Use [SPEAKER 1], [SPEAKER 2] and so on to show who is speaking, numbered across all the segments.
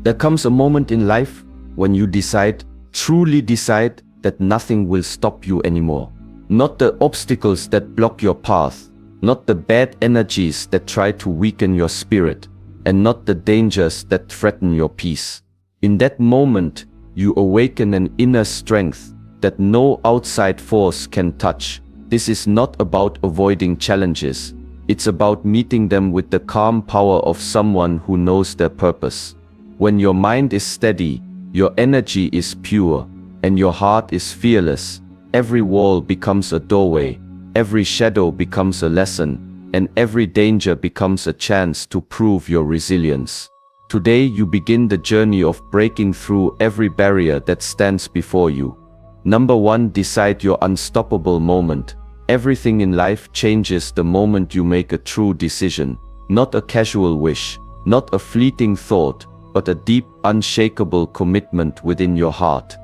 [SPEAKER 1] There comes a moment in life when you decide, truly decide, that nothing will stop you anymore. Not the obstacles that block your path, not the bad energies that try to weaken your spirit, and not the dangers that threaten your peace. In that moment, you awaken an inner strength that no outside force can touch. This is not about avoiding challenges. It's about meeting them with the calm power of someone who knows their purpose. When your mind is steady, your energy is pure, and your heart is fearless, every wall becomes a doorway, every shadow becomes a lesson, and every danger becomes a chance to prove your resilience. Today you begin the journey of breaking through every barrier that stands before you. Number 1. Decide your unstoppable moment. Everything in life changes the moment you make a true decision, not a casual wish, not a fleeting thought, but a deep, unshakable commitment within your heart.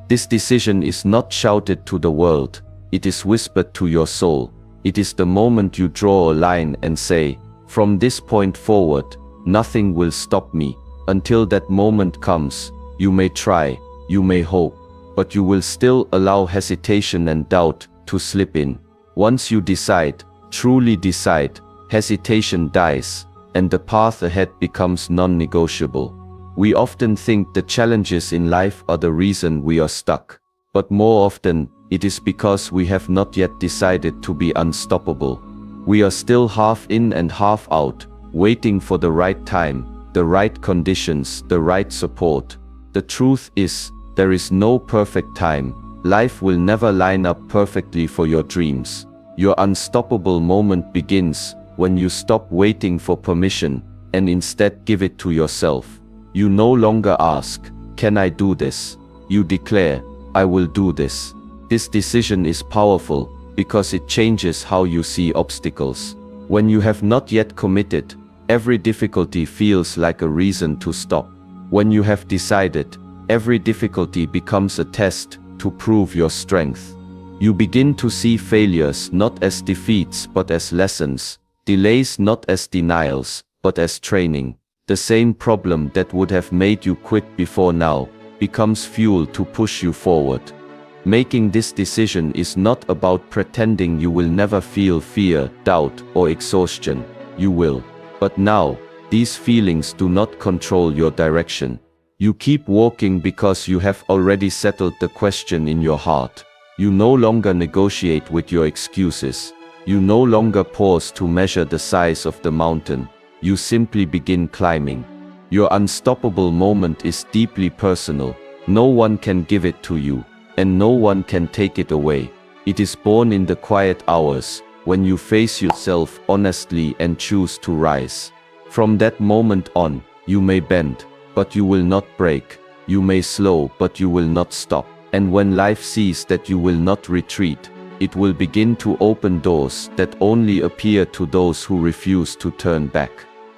[SPEAKER 1] This decision is not shouted to the world, it is whispered to your soul. It is the moment you draw a line and say, from this point forward, nothing will stop me. Until that moment comes, you may try, you may hope, but you will still allow hesitation and doubt to slip in. Once you decide, truly decide, hesitation dies, and the path ahead becomes non-negotiable. We often think the challenges in life are the reason we are stuck. But more often, it is because we have not yet decided to be unstoppable. We are still half in and half out, waiting for the right time, the right conditions, the right support. The truth is, there is no perfect time. Life will never line up perfectly for your dreams. Your unstoppable moment begins when you stop waiting for permission and instead give it to yourself. You no longer ask, can I do this? You declare, I will do this. This decision is powerful because it changes how you see obstacles. When you have not yet committed, every difficulty feels like a reason to stop. When you have decided, every difficulty becomes a test to prove your strength. You begin to see failures not as defeats but as lessons, delays not as denials but as training. The same problem that would have made you quit before now becomes fuel to push you forward. Making this decision is not about pretending you will never feel fear, doubt, or exhaustion. You will. But now, these feelings do not control your direction. You keep walking because you have already settled the question in your heart. You no longer negotiate with your excuses. You no longer pause to measure the size of the mountain. You simply begin climbing. Your unstoppable moment is deeply personal. No one can give it to you, and no one can take it away. It is born in the quiet hours, when you face yourself honestly and choose to rise. From that moment on, you may bend, but you will not break. You may slow, but you will not stop. And when life sees that you will not retreat, it will begin to open doors that only appear to those who refuse to turn back.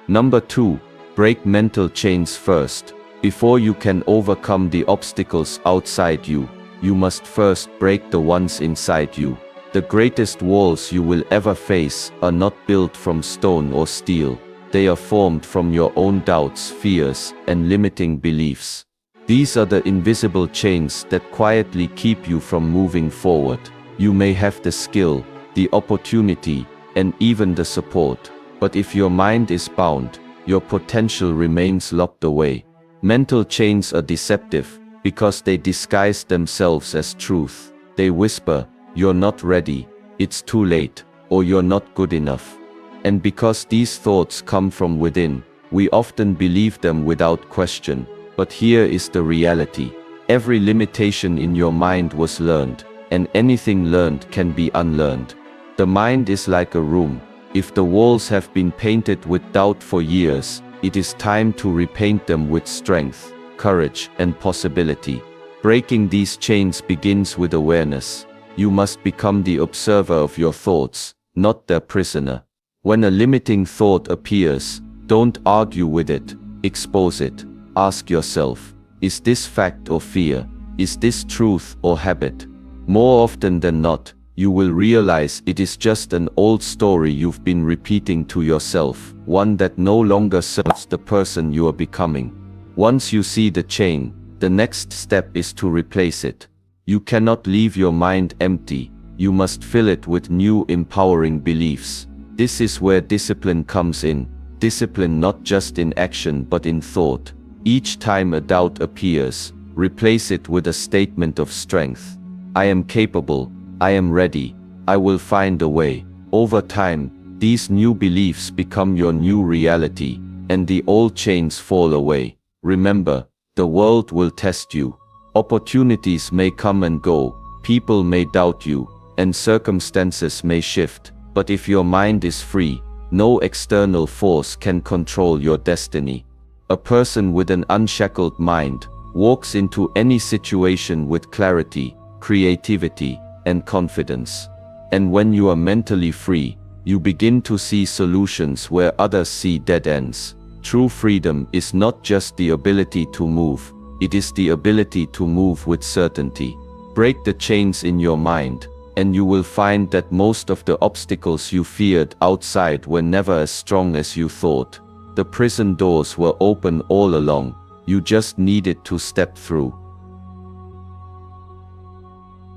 [SPEAKER 1] Number 2. Break mental chains first. Before you can overcome the obstacles outside you, you must first break the ones inside you. The greatest walls you will ever face are not built from stone or steel. They are formed from your own doubts, fears, and limiting beliefs. These are the invisible chains that quietly keep you from moving forward. You may have the skill, the opportunity, and even the support. But if your mind is bound, your potential remains locked away. Mental chains are deceptive because they disguise themselves as truth. They whisper, you're not ready, it's too late, or you're not good enough. And because these thoughts come from within, we often believe them without question. But here is the reality. Every limitation in your mind was learned, and anything learned can be unlearned. The mind is like a room. If the walls have been painted with doubt for years, it is time to repaint them with strength, courage, and possibility. Breaking these chains begins with awareness. You must become the observer of your thoughts, not their prisoner. When a limiting thought appears, don't argue with it, expose it. Ask yourself, is this fact or fear? Is this truth or habit? More often than not, you will realize it is just an old story you've been repeating to yourself, one that no longer serves the person you are becoming. Once you see the chain, the next step is to replace it. You cannot leave your mind empty, you must fill it with new empowering beliefs. This is where discipline comes in. Discipline not just in action but in thought. Each time a doubt appears, replace it with a statement of strength. I am capable, I am ready, I will find a way. Over time, these new beliefs become your new reality, and the old chains fall away. Remember, the world will test you. Opportunities may come and go, people may doubt you, and circumstances may shift, but if your mind is free, no external force can control your destiny. A person with an unshackled mind walks into any situation with clarity, creativity, and confidence. And when you are mentally free, you begin to see solutions where others see dead ends. True freedom is not just the ability to move, it is the ability to move with certainty. Break the chains in your mind, and you will find that most of the obstacles you feared outside were never as strong as you thought. The prison doors were open all along, you just needed to step through.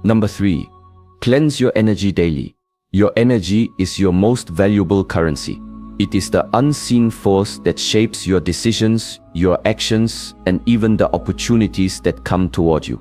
[SPEAKER 2] Number 3. Cleanse your energy daily. Your energy is your most valuable currency. It is the unseen force that shapes your decisions, your actions, and even the opportunities that come toward you.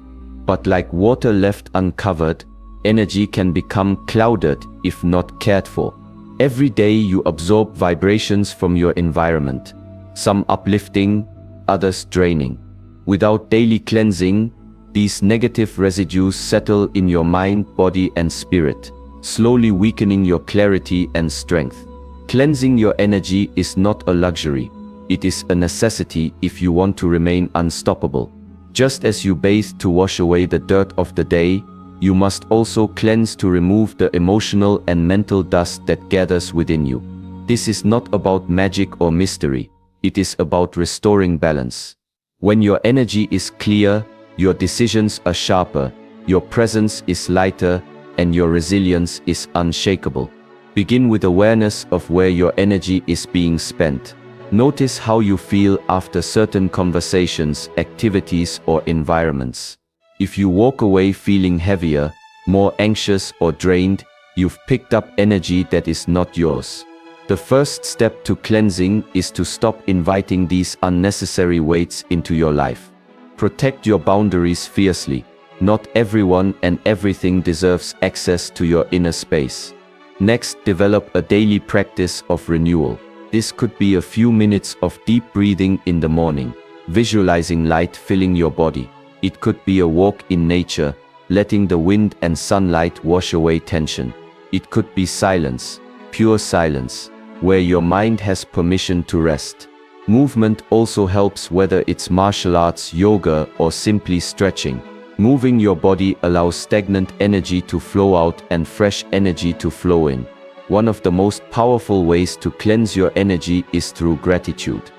[SPEAKER 2] But like water left uncovered, energy can become clouded if not cared for. Every day you absorb vibrations from your environment, some uplifting, others draining. Without daily cleansing, these negative residues settle in your mind, body, and spirit, slowly weakening your clarity and strength. Cleansing your energy is not a luxury, it is a necessity if you want to remain unstoppable. Just as you bathe to wash away the dirt of the day, you must also cleanse to remove the emotional and mental dust that gathers within you. This is not about magic or mystery, it is about restoring balance. When your energy is clear, your decisions are sharper, your presence is lighter, and your resilience is unshakable. Begin with awareness of where your energy is being spent. Notice how you feel after certain conversations, activities, or environments. If you walk away feeling heavier, more anxious, or drained, you've picked up energy that is not yours. The first step to cleansing is to stop inviting these unnecessary weights into your life. Protect your boundaries fiercely. Not everyone and everything deserves access to your inner space. Next, develop a daily practice of renewal. This could be a few minutes of deep breathing in the morning, visualizing light filling your body. It could be a walk in nature, letting the wind and sunlight wash away tension. It could be silence, pure silence, where your mind has permission to rest. Movement also helps, whether it's martial arts, yoga, or simply stretching. Moving your body allows stagnant energy to flow out and fresh energy to flow in. One of the most powerful ways to cleanse your energy is through gratitude.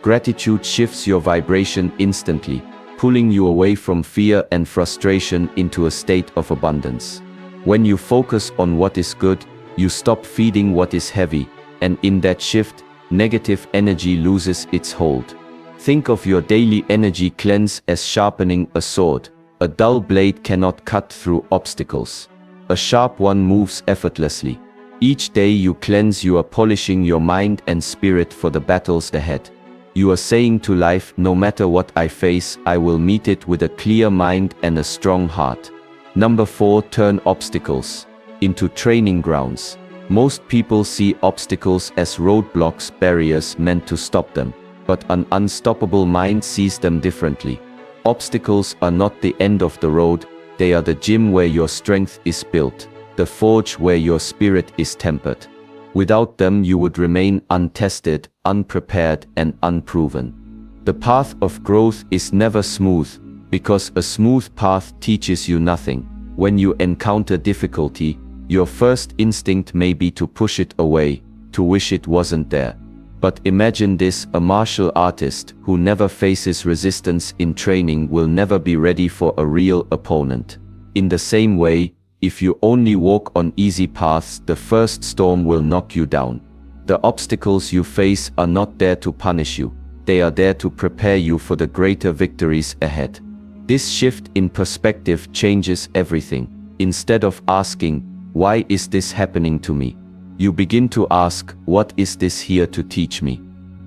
[SPEAKER 2] Gratitude shifts your vibration instantly, pulling you away from fear and frustration into a state of abundance. When you focus on what is good, you stop feeding what is heavy, and in that shift, negative energy loses its hold. Think of your daily energy cleanse as sharpening a sword. A dull blade cannot cut through obstacles. A sharp one moves effortlessly. Each day you cleanse, you are polishing your mind and spirit for the battles ahead. You are saying to life, no matter what I face, I will meet it with a clear mind and a strong heart. Number 4. Turn obstacles into training grounds. Most people see obstacles as roadblocks, barriers meant to stop them, but an unstoppable mind sees them differently. Obstacles are not the end of the road, they are the gym where your strength is built, the forge where your spirit is tempered. Without them you would remain untested, unprepared, and unproven. The path of growth is never smooth, because a smooth path teaches you nothing. When you encounter difficulty, your first instinct may be to push it away, to wish it wasn't there. But imagine this: a martial artist who never faces resistance in training will never be ready for a real opponent. In the same way, If you only walk on easy paths, the first storm will knock you down. The obstacles you face are not there to punish you. They are there to prepare you for the greater victories ahead. This shift in perspective changes everything. Instead of asking, "Why is this happening to me?" you begin to ask, "What is this here to teach me?"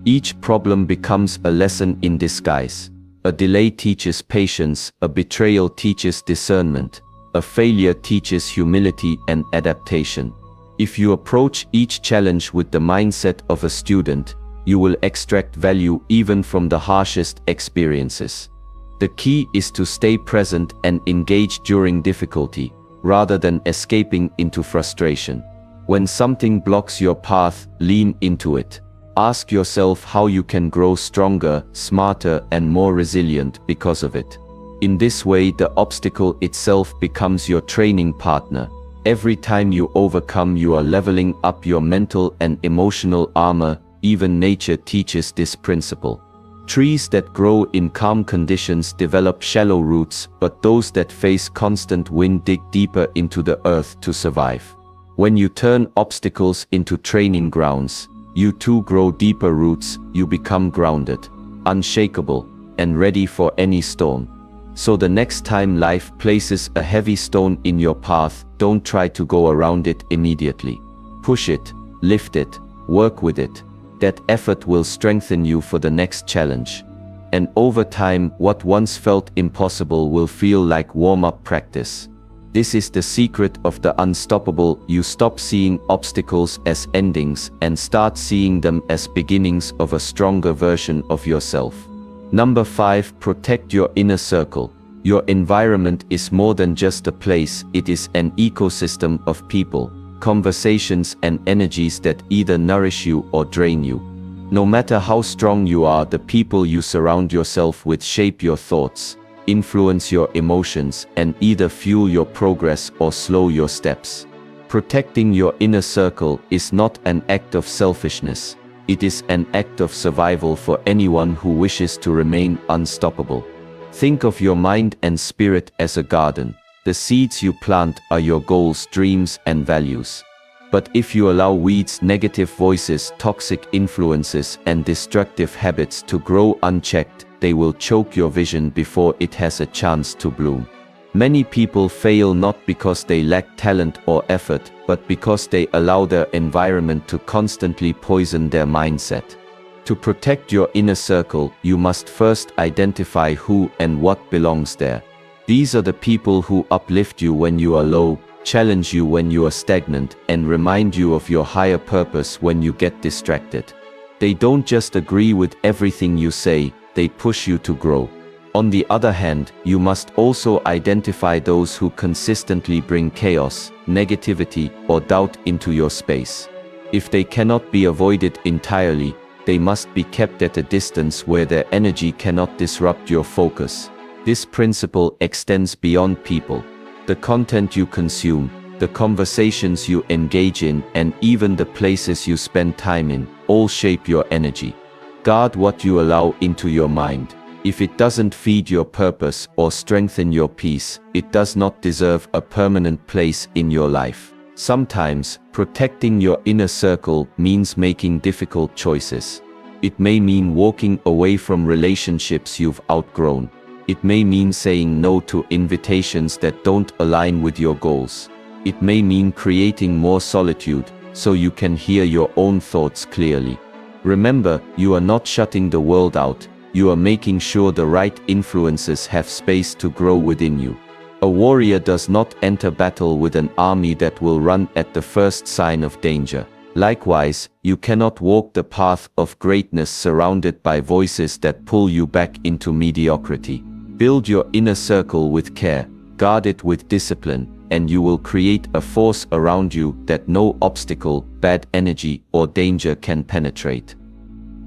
[SPEAKER 2] Each problem becomes a lesson in disguise. A delay teaches patience, a betrayal teaches discernment, a failure teaches humility and adaptation. If you approach each challenge with the mindset of a student, you will extract value even from the harshest experiences. The key is to stay present and engage during difficulty, rather than escaping into frustration. When something blocks your path, lean into it. Ask yourself how you can grow stronger, smarter, and more resilient because of it. In this way, the obstacle itself becomes your training partner. Every time you overcome, you are leveling up your mental and emotional armor. Even nature teaches this principle. Trees that grow in calm conditions develop shallow roots, but those that face constant wind dig deeper into the earth to survive. When you turn obstacles into training grounds, you too grow deeper roots. You become grounded, unshakable, and ready for any storm. So the next time life places a heavy stone in your path, don't try to go around it immediately. Push it, lift it, work with it. That effort will strengthen you for the next challenge. And over time, what once felt impossible will feel like warm-up practice. This is the secret of the unstoppable. You stop seeing obstacles as endings and start seeing them as beginnings of a stronger version of yourself. Number 5. Protect your inner circle. Your environment is more than just a place, it is an ecosystem of people, conversations, and energies that either nourish you or drain you. No matter how strong you are, the people you surround yourself with shape your thoughts, influence your emotions, and either fuel your progress or slow your steps. Protecting your inner circle is not an act of selfishness. It is an act of survival for anyone who wishes to remain unstoppable. Think of your mind and spirit as a garden. The seeds you plant are your goals, dreams, and values. But if you allow weeds, negative voices, toxic influences, and destructive habits to grow unchecked, they will choke your vision before it has a chance to bloom. Many people fail not because they lack talent or effort, but because they allow their environment to constantly poison their mindset. To protect your inner circle, you must first identify who and what belongs there. These are the people who uplift you when you are low, challenge you when you are stagnant, and remind you of your higher purpose when you get distracted. They don't just agree with everything you say, they push you to grow. On the other hand, you must also identify those who consistently bring chaos, negativity, or doubt into your space. If they cannot be avoided entirely, they must be kept at a distance where their energy cannot disrupt your focus. This principle extends beyond people. The content you consume, the conversations you engage in, and even the places you spend time in, all shape your energy. Guard what you allow into your mind. If it doesn't feed your purpose or strengthen your peace, it does not deserve a permanent place in your life. Sometimes, protecting your inner circle means making difficult choices. It may mean walking away from relationships you've outgrown. It may mean saying no to invitations that don't align with your goals. It may mean creating more solitude, so you can hear your own thoughts clearly. Remember, you are not shutting the world out, you are making sure the right influences have space to grow within you. A warrior does not enter battle with an army that will run at the first sign of danger. Likewise, you cannot walk the path of greatness surrounded by voices that pull you back into mediocrity. Build your inner circle with care, guard it with discipline, and you will create a force around you that no obstacle, bad energy, or danger can penetrate.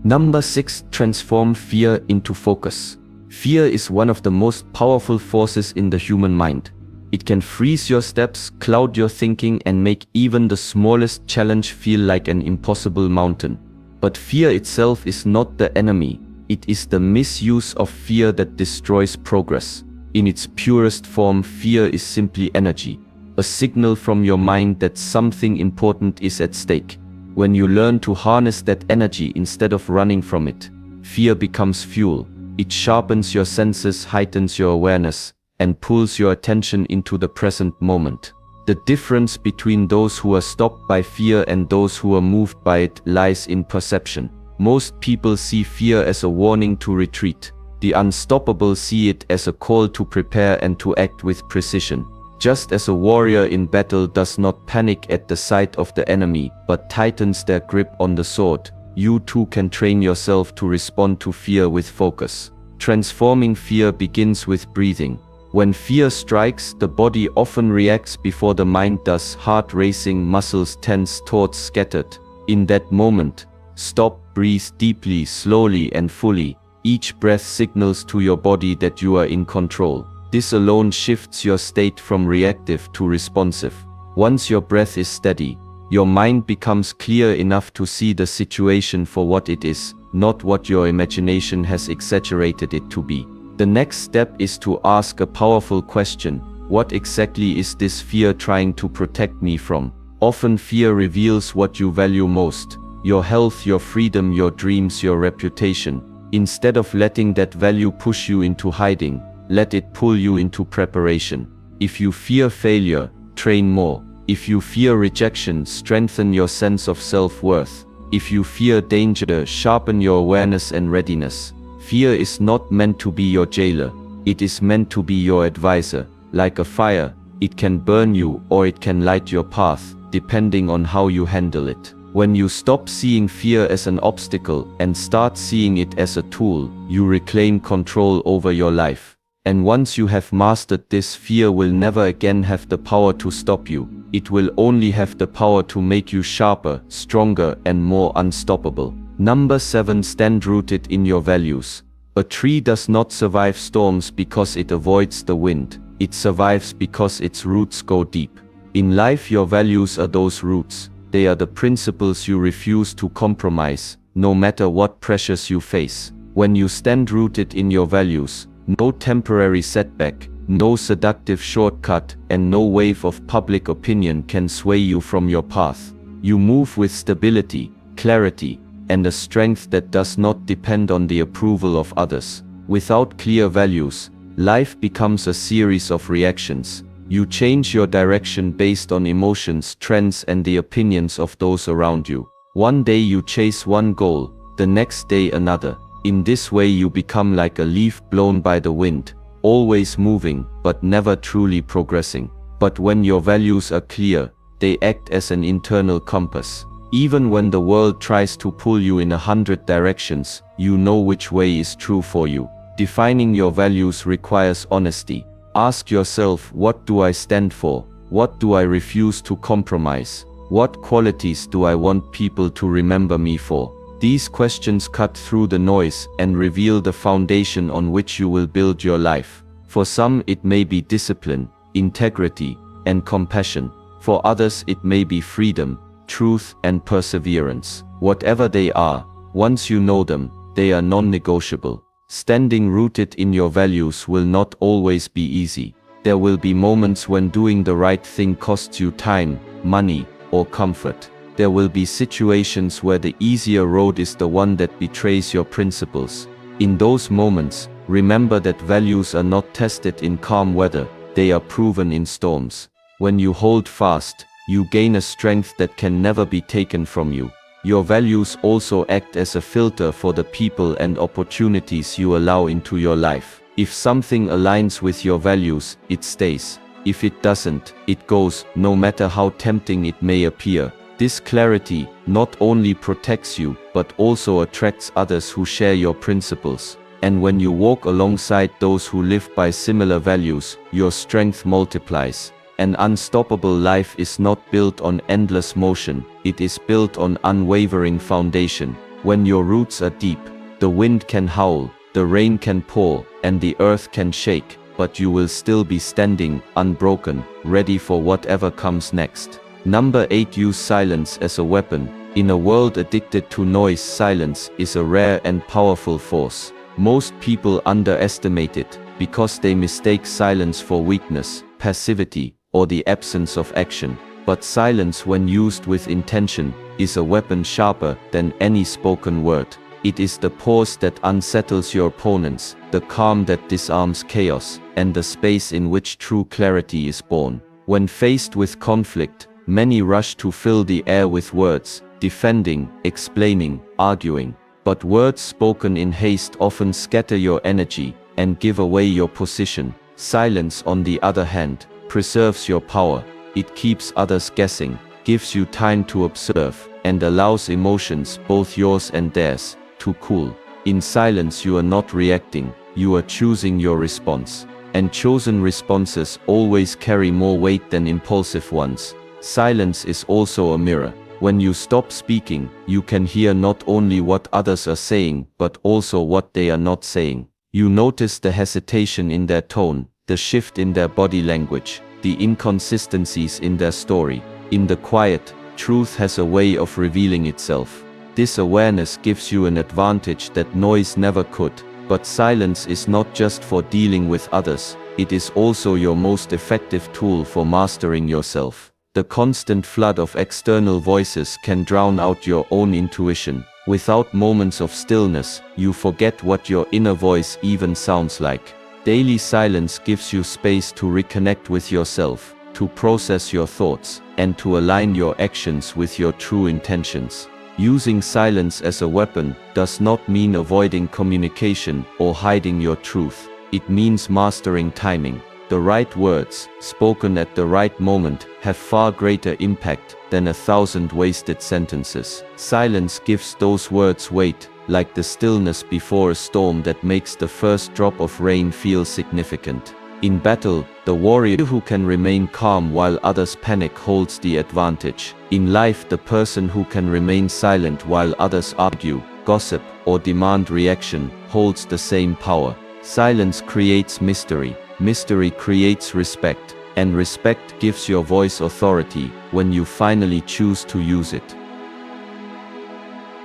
[SPEAKER 2] Number 6. Transform fear into focus. Fear is one of the most powerful forces in the human mind. It can freeze your steps, cloud your thinking, and make even the smallest challenge feel like an impossible mountain. But fear itself is not the enemy. It is the misuse of fear that destroys progress. In its purest form, fear is simply energy, a a signal from your mind that something important is at stake. When you learn to harness that energy instead of running from it, fear becomes fuel. It sharpens your senses, heightens your awareness, and pulls your attention into the present moment. The difference between those who are stopped by fear and those who are moved by it lies in perception. Most people see fear as a warning to retreat. The unstoppable see it as a call to prepare and to act with precision. Just as a warrior in battle does not panic at the sight of the enemy, but tightens their grip on the sword, you too can train yourself to respond to fear with focus. Transforming fear begins with breathing. When fear strikes, the body often reacts before the mind does, heart racing, muscles tense, thoughts scattered. In that moment, stop, breathe deeply, slowly and fully. Each breath signals to your body that you are in control. This alone shifts your state from reactive to responsive. Once your breath is steady, your mind becomes clear enough to see the situation for what it is, not what your imagination has exaggerated it to be. The next step is to ask a powerful question. What exactly is this fear trying to protect me from? Often fear reveals what you value most: your health, your freedom, your dreams, your reputation. Instead of letting that value push you into hiding, let it pull you into preparation. If you fear failure, train more. If you fear rejection, strengthen your sense of self-worth. If you fear danger, sharpen your awareness and readiness. Fear is not meant to be your jailer. It is meant to be your advisor. Like a fire, it can burn you or it can light your path, depending on how you handle it. When you stop seeing fear as an obstacle and start seeing it as a tool, you reclaim control over your life. And once you have mastered this, fear will never again have the power to stop you. It will only have the power to make you sharper, stronger, and more unstoppable. Number 7. Stand rooted in your values. A tree does not survive storms because it avoids the wind. It survives because its roots go deep. In life, your values are those roots. They are the principles you refuse to compromise, no matter what pressures you face. When you stand rooted in your values, no temporary setback, no seductive shortcut, and no wave of public opinion can sway you from your path. You move with stability, clarity, and a strength that does not depend on the approval of others. Without clear values, life becomes a series of reactions. You change your direction based on emotions, trends, and the opinions of those around you. One day you chase one goal, the next day another. In this way you become like a leaf blown by the wind, always moving, but never truly progressing. But when your values are clear, they act as an internal compass. Even when the world tries to pull you in 100 directions, you know which way is true for you. Defining your values requires honesty. Ask yourself, what do I stand for? What do I refuse to compromise? What qualities do I want people to remember me for? These questions cut through the noise and reveal the foundation on which you will build your life. For some, it may be discipline, integrity, and compassion. For others, it may be freedom, truth, and perseverance. Whatever they are, once you know them, they are non-negotiable. Standing rooted in your values will not always be easy. There will be moments when doing the right thing costs you time, money, or comfort. There will be situations where the easier road is the one that betrays your principles. In those moments, remember that values are not tested in calm weather, they are proven in storms. When you hold fast, you gain a strength that can never be taken from you. Your values also act as a filter for the people and opportunities you allow into your life. If something aligns with your values, it stays. If it doesn't, it goes, no matter how tempting it may appear. This clarity not only protects you, but also attracts others who share your principles. And when you walk alongside those who live by similar values, your strength multiplies. An unstoppable life is not built on endless motion, it is built on unwavering foundation. When your roots are deep, the wind can howl, the rain can pour, and the earth can shake, but you will still be standing, unbroken, ready for whatever comes next. Number 8. Use silence as a weapon. In a world addicted to noise, silence is a rare and powerful force. Most people underestimate it, because they mistake silence for weakness, passivity,
[SPEAKER 1] or the absence of action. But silence, when used with intention, is a weapon sharper than any spoken word. It is the pause that unsettles your opponents, the calm that disarms chaos, and the space in which true clarity is born. When faced with conflict, many rush to fill the air with words, defending, explaining, arguing. But words spoken in haste often scatter your energy and give away your position. Silence, on the other hand, preserves your power. It keeps others guessing, gives you time to observe, and allows emotions, both yours and theirs, to cool. In silence you are not reacting, you are choosing your response. And chosen responses always carry more weight than impulsive ones. Silence is also a mirror. When you stop speaking, you can hear not only what others are saying, but also what they are not saying. You notice the hesitation in their tone, the shift in their body language, the inconsistencies in their story. In the quiet, truth has a way of revealing itself. This awareness gives you an advantage that noise never could. But silence is not just for dealing with others, it is also your most effective tool for mastering yourself. The constant flood of external voices can drown out your own intuition. Without moments of stillness, you forget what your inner voice even sounds like. Daily silence gives you space to reconnect with yourself, to process your thoughts, and to align your actions with your true intentions. Using silence as a weapon does not mean avoiding communication or hiding your truth. It means mastering timing. The right words, spoken at the right moment, have far greater impact than 1,000 wasted sentences. Silence gives those words weight, like the stillness before a storm that makes the first drop of rain feel significant. In battle, the warrior who can remain calm while others panic holds the advantage. In life, the person who can remain silent while others argue, gossip, or demand reaction holds the same power. Silence creates mystery. Mystery creates respect, and respect gives your voice authority when you finally choose to use it.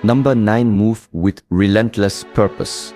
[SPEAKER 2] Number 9. Move with relentless purpose.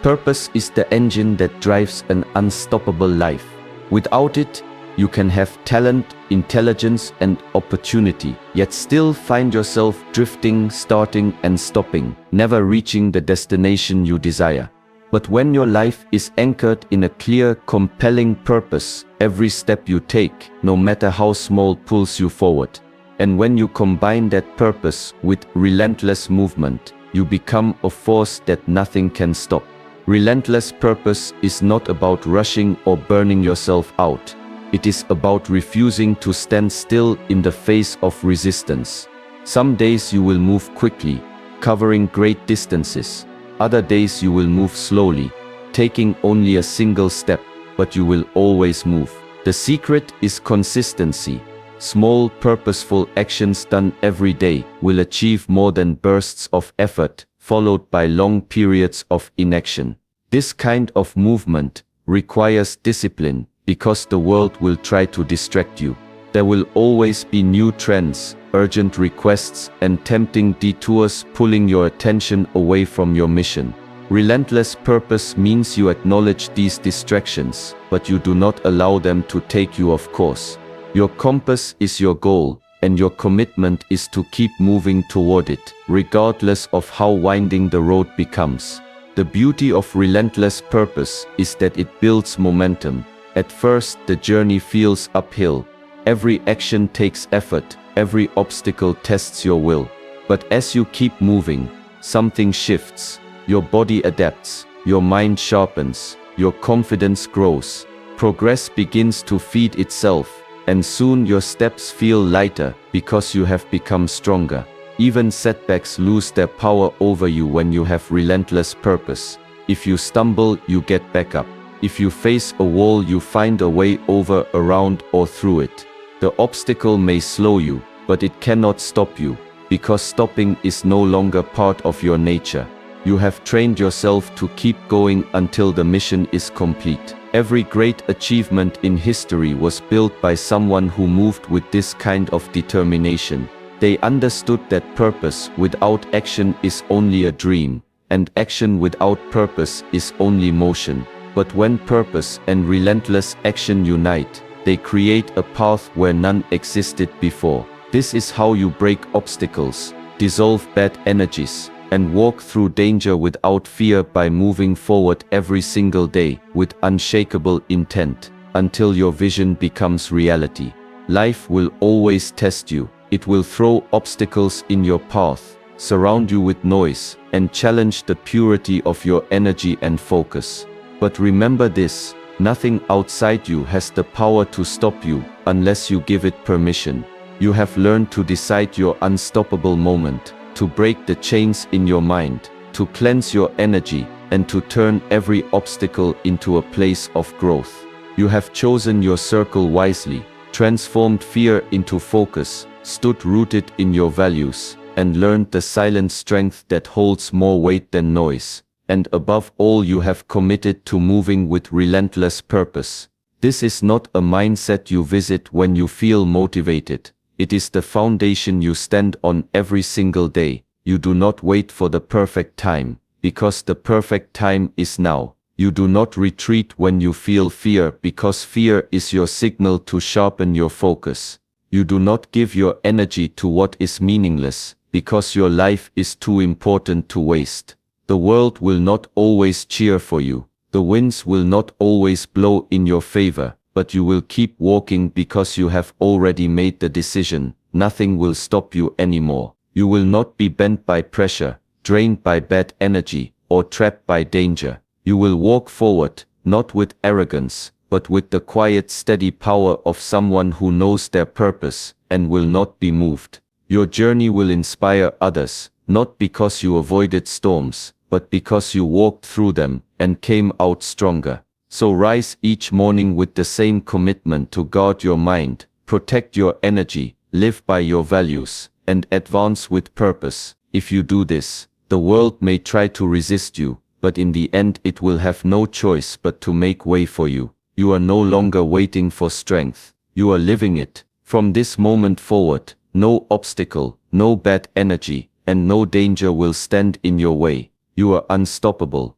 [SPEAKER 2] Purpose is the engine that drives an unstoppable life. Without it, you can have talent, intelligence, and opportunity, yet still find yourself drifting, starting, and stopping, never reaching the destination you desire. But when your life is anchored in a clear, compelling purpose, every step you take, no matter how small, pulls you forward. And when you combine that purpose with relentless movement, you become a force that nothing can stop. Relentless purpose is not about rushing or burning yourself out. It is about refusing to stand still in the face of resistance. Some days you will move quickly, covering great distances. Other days you will move slowly, taking only a single step, but you will always move. The secret is consistency. Small, purposeful actions done every day will achieve more than bursts of effort, followed by long periods of inaction. This kind of movement requires discipline, because the world will try to distract you. There will always be new trends, urgent requests, and tempting detours pulling your attention away from your mission. Relentless purpose means you acknowledge these distractions, but you do not allow them to take you off course. Your compass is your goal, and your commitment is to keep moving toward it, regardless of how winding the road becomes. The beauty of relentless purpose is that it builds momentum. At first, the journey feels uphill. Every action takes effort, every obstacle tests your will. But as you keep moving, something shifts. Your body adapts, your mind sharpens, your confidence grows. Progress begins to feed itself, and soon your steps feel lighter because you have become stronger. Even setbacks lose their power over you when you have relentless purpose. If you stumble, you get back up. If you face a wall, you find a way over, around, or through it. The obstacle may slow you, but it cannot stop you, because stopping is no longer part of your nature. You have trained yourself to keep going until the mission is complete. Every great achievement in history was built by someone who moved with this kind of determination. They understood that purpose without action is only a dream, and action without purpose is only motion. But when purpose and relentless action unite,
[SPEAKER 1] They create a path where none existed before. This is how you break obstacles, dissolve bad energies, and walk through danger without fear by moving forward every single day with unshakable intent until your vision becomes reality. Life will always test you. It will throw obstacles in your path, surround you with noise, and challenge the purity of your energy and focus. But remember this, nothing outside you has the power to stop you unless you give it permission. You have learned to decide your unstoppable moment, to break the chains in your mind, to cleanse your energy, and to turn every obstacle into a place of growth. You have chosen your circle wisely, transformed fear into focus, stood rooted in your values, and learned the silent strength that holds more weight than noise. And above all, you have committed to moving with relentless purpose. This is not a mindset you visit when you feel motivated. It is the foundation you stand on every single day. You do not wait for the perfect time, because the perfect time is now. You do not retreat when you feel fear, because fear is your signal to sharpen your focus. You do not give your energy to what is meaningless, because your life is too important to waste. The world will not always cheer for you. The winds will not always blow in your favor, but you will keep walking because you have already made the decision. Nothing will stop you anymore. You will not be bent by pressure, drained by bad energy, or trapped by danger. You will walk forward, not with arrogance, but with the quiet, steady power of someone who knows their purpose and will not be moved. Your journey will inspire others, not because you avoided storms, but because you walked through them and came out stronger. So rise each morning with the same commitment to guard your mind, protect your energy, live by your values, and advance with purpose. If you do this, the world may try to resist you, but in the end it will have no choice but to make way for you. You are no longer waiting for strength. You are living it. From this moment forward, no obstacle, no bad energy, and no danger will stand in your way. You are unstoppable,